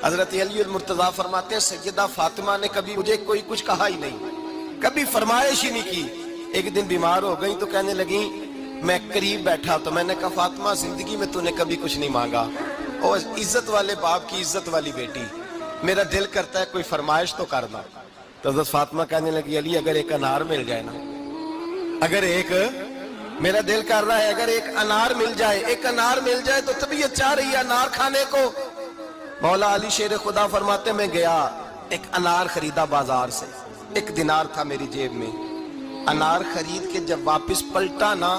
حضرت علی المرتضیٰ فرماتے ہیں سیدہ فاطمہ نے کبھی مجھے کوئی کچھ کہا ہی نہیں، کبھی فرمائش ہی نہیں کی۔ ایک دن بیمار ہو گئی تو کہنے لگیں، میں قریب بیٹھا تو میں نے کہا فاطمہ زندگی میں تو نے کبھی کچھ نہیں مانگا، اور عزت والے باپ کی عزت والی بیٹی، میرا دل کرتا ہے کوئی فرمائش تو کرنا۔ تو حضرت فاطمہ کہنے لگی علی اگر ایک انار مل جائے نا، اگر ایک، میرا دل کر رہا ہے اگر ایک انار مل جائے، ایک انار مل جائے تو طبیعت چاہ رہی ہے انار کھانے کو۔ مولا علی شیر خدا فرماتے میں گیا، ایک انار خریدا بازار سے، 1 دینار تھا میری جیب میں، انار خرید کے جب واپس پلٹا نا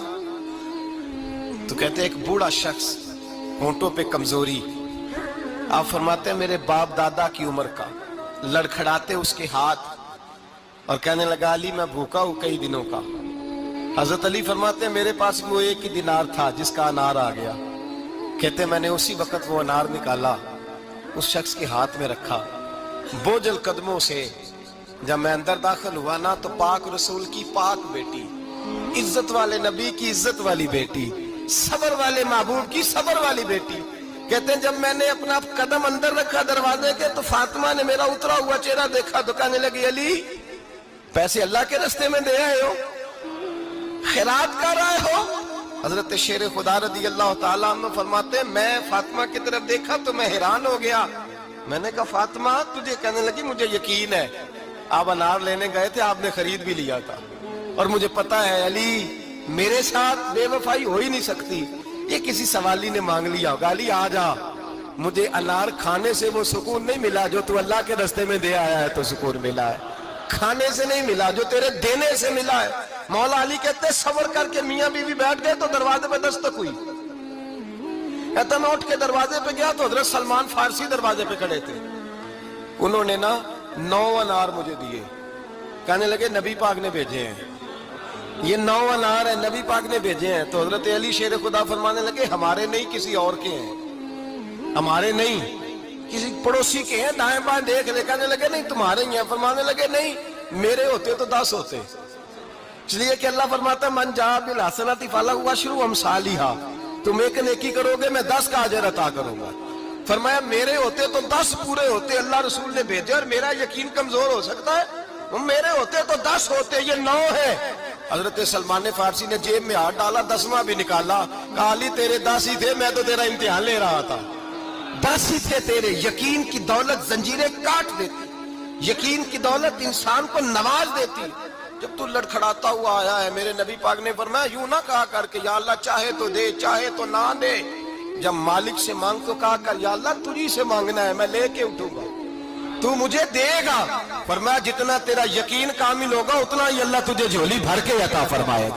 تو کہتے ایک بوڑھا شخص، ہونٹوں پہ کمزوری، آپ فرماتے ہیں میرے باپ دادا کی عمر کا، لڑکھڑاتے اس کے ہاتھ اور کہنے لگا علی میں بھوکا ہوں کئی دنوں کا۔ حضرت علی فرماتے ہیں میرے پاس وہ 1 ہی دینار تھا جس کا انار آ گیا، کہتے میں نے اسی وقت وہ انار نکالا، اس شخص کے ہاتھ میں رکھا، بوجھل قدموں سے جب میں اندر داخل ہوا نا تو پاک رسول کی پاک بیٹی، عزت والے نبی کی عزت والی بیٹی، صبر والے محبوب کی صبر والی بیٹی، کہتے ہیں جب میں نے اپنا قدم اندر رکھا دروازے کے تو فاطمہ نے میرا اترا ہوا چہرہ دیکھا تو کہنے لگی علی پیسے اللہ کے رستے میں دے آئے ہو، خیرات کر رہے ہو؟ حضرت شیر خدا رضی اللہ تعالیٰ عنہ فرماتے ہیں میں فاطمہ کی طرف دیکھا تو میں حیران ہو گیا، میں نے کہا فاطمہ تجھے، کہنے لگی مجھے یقین ہے آپ انار لینے گئے تھے، آپ نے خرید بھی لیا تھا، اور مجھے پتا ہے علی میرے ساتھ بے وفائی ہو ہی نہیں سکتی، یہ کسی سوالی نے مانگ لیا ہوگا، علی آ جا، مجھے انار کھانے سے وہ سکون نہیں ملا جو تو اللہ کے راستے میں دے آیا ہے تو سکون ملا ہے، کھانے سے نہیں ملا جو تیرے دینے سے ملا ہے۔ مولا علی کہتے ہیں صبر کر کے میاں بیوی بیٹھ گئے تو دروازے پہ دستک ہوئی، کہتا میں اٹھ کے دروازے پہ گیا تو حضرت سلمان فارسی دروازے پہ کھڑے تھے، انہوں نے نا 9 انار مجھے دیے، کہنے لگے نبی پاک نے بھیجے ہیں، یہ 9 انار ہیں نبی پاک نے بھیجے ہیں۔ تو حضرت علی شیر خدا فرمانے لگے ہمارے نہیں کسی اور کے ہیں، ہمارے نہیں کسی پڑوسی کے ہیں، دائیں بائیں دیکھ لے، کہنے لگے نہیں تمہارے ہی ہیں، فرمانے لگے نہیں میرے ہوتے تو 10 ہوتے، اس لیے کہ اللہ فرماتا ہے من جاء بالحسنۃ فلہ عشر امثالھا، تم ایک نیکی کرو گے میں 10 کا اجر عطا کروں گا، فرمایا میرے ہوتے تو 10 پورے ہوتے، اللہ رسول نے بھیجے اور میرا یقین کمزور ہو سکتا ہے، میرے ہوتے تو 10 ہوتے، یہ 9 ہے۔ حضرت سلمان فارسی نے جیب میں ہاتھ ڈالا، 10واں بھی نکالا، کہا علی تیرے 10 ہی تھے، میں تو تیرا امتحان لے رہا تھا، 10 ہی تھے تیرے، یقین کی دولت زنجیریں کاٹ دیتی، یقین کی دولت انسان کو نواز دیتی۔ جب تو لڑکھڑاتا ہوا آیا ہے میرے نبی پاک نے فرمایا یوں نہ کہا کر کے یا اللہ چاہے تو دے چاہے تو نہ دے، جب مالک سے مانگ تو کہا کر یا اللہ تجھی سے مانگنا ہے میں لے کے اٹھوں گا، تو مجھے دے گا، فرمایا جتنا تیرا یقین کامل ہوگا اتنا ہی اللہ تجھے جھولی بھر کے عطا فرمائے گا۔